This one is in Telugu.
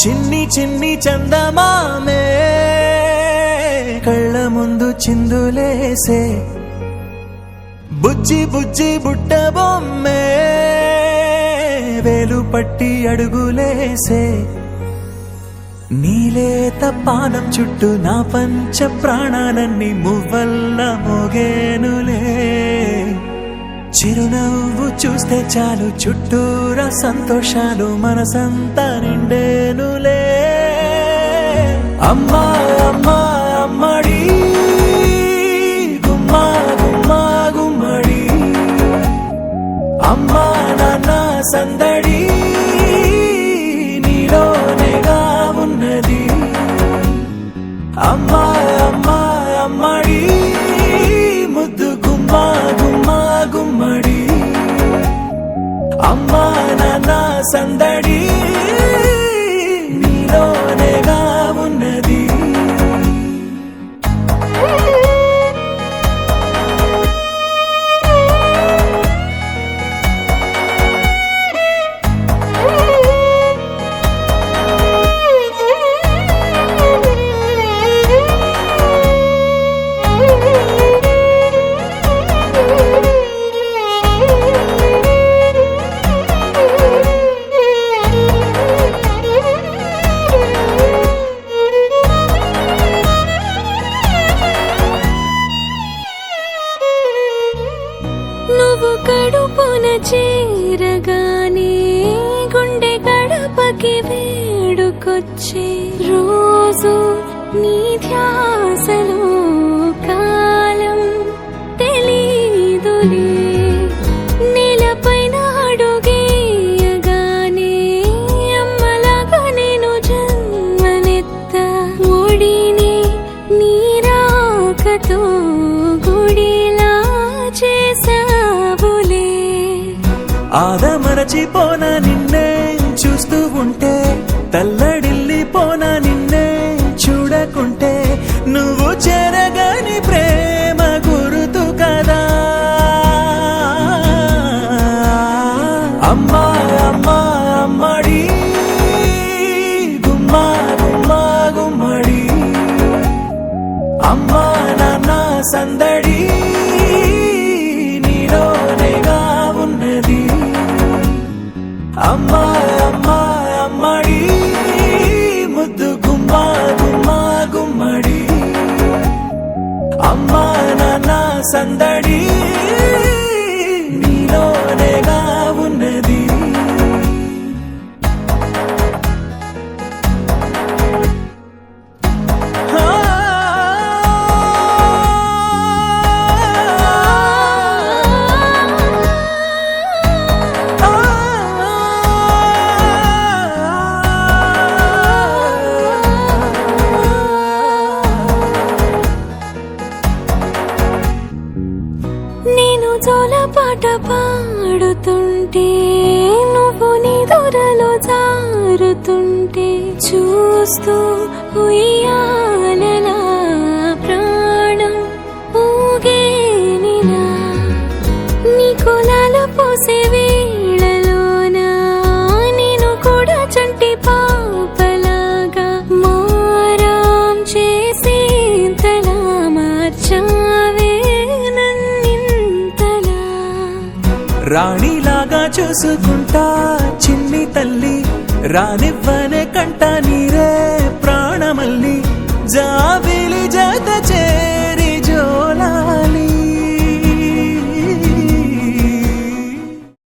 చిన్ని చిన్ని చందమామే కళ్ళ ముందు చిందులేసే బుజ్జి బుజ్జి బుట్ట బొమ్మే వేలు పట్టి అడుగులేసే నీలేత పానం చుట్టూ నా పంచ ప్రాణాలన్నీ మువ్వల్ల మోగేనులే చిరునవ్వు చూస్తే చాలు చుట్టూరా సంతోషాలు మనసంతా నిండేనులే అమ్మా అమ్మా అమ్మడి గుమ్మా గుమ్మా గుమ్మడి అమ్మా నాన్న సందడి నీలోనేగా ఉన్నది అమ్మా అమ్మా అమ్మడి ముద్దు గుమ్మా గుమ్మా గుమ్మడి అమ్మా నాన్న సందడి నీలోనేగా ఉన్నది నువ్వు కడుపున చేరగానే గుండె గడపకి వేడుకొచ్చే రోజు నీ ధ్యాసలో కాలం తెలీదులే నేలపైన అడుగేయగానే అమ్మలాగా నేను జన్మనెత్త ఒడిని నీ రాకతో గుడిలా చేసావులే ఆదమరచిపోనా నిన్నే చూస్తూ ఉంటే తల్లడిల్లిపోనా నిన్నే చూడకుంటే నువ్వు చెరగని ప్రేమ గురుతు కదా అమ్మా అమ్మా అమ్మడి గుమ్మా గుమ్మా గుమ్మడి అమ్మా నాన్న సందడి నీలోనేగా ఉన్నది అమ్మా అమ్మా అమ్మడి ముద్దు గుమ్మా గుమ్మా గుమ్మడి అమ్మా నాన్న సందడి నీలోనేగా ఉన్నది నేను జోలపాట పాడుతుంటే నువ్వు నీ దూరలో జారుతుంటే చూస్తూ ఉయ్యాలలా ప్రాణం ఊగేనిలా నీ కులాలు పోసే వేళలోనా నేను కూడా చంటి పాపలాగా మారాం చేసేంతలా మార్చావే రాణిలాగా చూసుకుంటా చిన్ని తల్లి రానివ్వనే కంట నీరే ప్రాణమల్లి జాబిలి జత చే